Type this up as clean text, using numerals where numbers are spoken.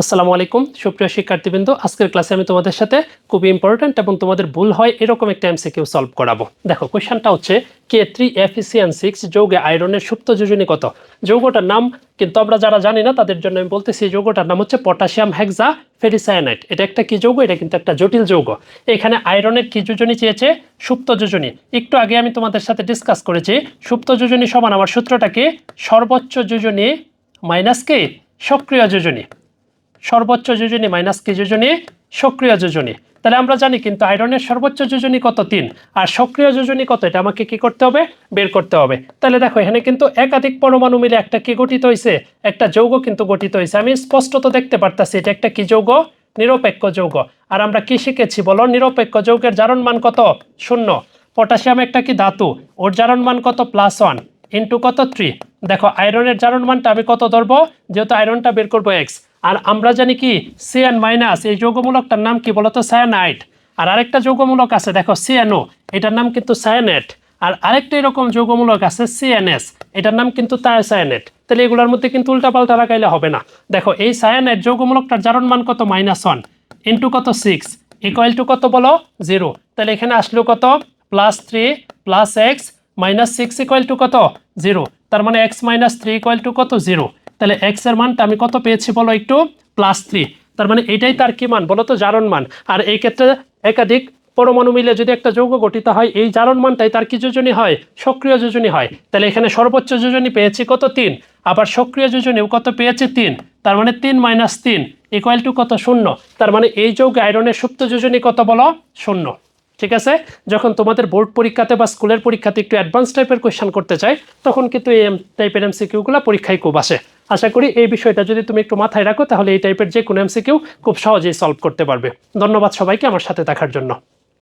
আসসালামু আলাইকুম সুপ্রিয় শিক্ষার্থীবৃন্দ, আজকের ক্লাসে আমি তোমাদের সাথে খুবই ইম্পর্টেন্ট এবং তোমাদের ভুল হয় এরকম একটা এমসিকিউ সলভ করাবো। দেখো কোশ্চেনটা হচ্ছে K3FeCN6 যৌগে আয়রনের সুপ্ত যোজনী কত। যৌগটার নাম কিন্তু আমরা যারা জানি না তাদের জন্য আমি বলতেছি, যৌগটার নাম হচ্ছে পটাশিয়াম হেক্সা ফেরিসায়ানাইড। এটা একটা কি যৌগ? এটা কিন্তু একটা জটিল যৌগ। এখানে আয়রনের কি যোজনী চেয়েছে? সুপ্ত যোজনী। একটু আগে আমি তোমাদের সাথে ডিসকাস করেছি সুপ্ত যোজনী সমান আমার সূত্রটা কি? সর্বোচ্চ যোজনী মাইনাস কি সক্রিয় যোজনী। সর্বোচ্চ যোজনী মাইনাস কি যোজনী? সক্রিয় যোজনী। তাহলে আমরা জানি কিন্তু আয়রনের সর্বোচ্চ যোজনী কত? 3। আর সক্রিয় যোজনী কত? এটা আমাকে কি করতে হবে? বের করতে হবে। তাহলে দেখো এখানে কিন্তু একাধিক পরমাণু মিলে একটা কি গঠিত হয়েছে? একটা যৌগ কিন্তু গঠিত হয়েছে। আমি স্পষ্টত দেখতে পারতাছি এটা একটা কি যৌগ? নিরপেক্ষ যৌগ। আর আমরা কি শিখেছি বলো? নিরপেক্ষ যৌগের জারণ মান কত? 0। পটাশিয়াম একটা কি ধাতু, ওর জারণ মান কত? +1 ইন্টু কত? 3। দেখো আয়রনের জারণ মানটা আমি কত ধরবো? যেহেতু আয়রনটা বের করবো x। আর আমরা জানি কি CN মাইনাস, এই যৌগমূলকটার নাম কি বলতো? সায়ানাইড। আর আরেকটা যৌগমূলক আছে দেখো CNO, এটার নাম কিন্তু সায়ানেট। আর আরেকটা এরকম যৌগমূলক আছে CNS, এটার নাম কিন্তু থায়োসায়ানেট। তাহলে এগুলোর মধ্যে কিন্তু উল্টাপাল্টা লাগাইলে হবে না। দেখো এই সায়ানাইড যৌগমূলকটার জারণ মান কত? -1 ইন্টু কত? 6 ইকুয়াল টু কত বলো? 0। তাহলে এখানে আসলো কত? +3 + x -6 ইকুয়াল টু কত? 0। তার মানে x - 3 ইকুয়াল টু কত? 0। তাহলে x এর মানটা আমি কত পেয়েছি বলো একটু? +3। তার মানে এটাই তার কি মান বলো তো? জারণ মান। আর এই ক্ষেত্রে একাধিক পরমাণু মিলে যদি একটা যৌগ গঠিত হয়, এই জারণ মানটাই তার কি যোজনী হয়? সক্রিয় যোজনী হয়। তাহলে এখানে সর্বোচ্চ যোজনী পেয়েছি কত? 3। আবার সক্রিয় যোজনীও কত পেয়েছি? 3। তার মানে 3 - 3 ইকুয়াল টু কত? 0। তার মানে এই যৌগে আয়রনের সুপ্ত যোজনী কত বলো? 0। ঠিক আছে। যখন তোমাদের বোর্ড পরীক্ষাতে বা স্কুলের পরীক্ষাতে একটু অ্যাডভান্স টাইপের কোয়েশ্চেন করতে চাই, তখন কিন্তু এই টাইপের এমসিকিউগুলো পরীক্ষায় খুব আসে। আশা করি এই বিষয়টা যদি তুমি একটু মাথায় রাখো, তাহলে এই টাইপের যে কোনো এমসিকিউ খুব সহজেই সলভ করতে পারবে। ধন্যবাদ সবাইকে আমার সাথে থাকার জন্য।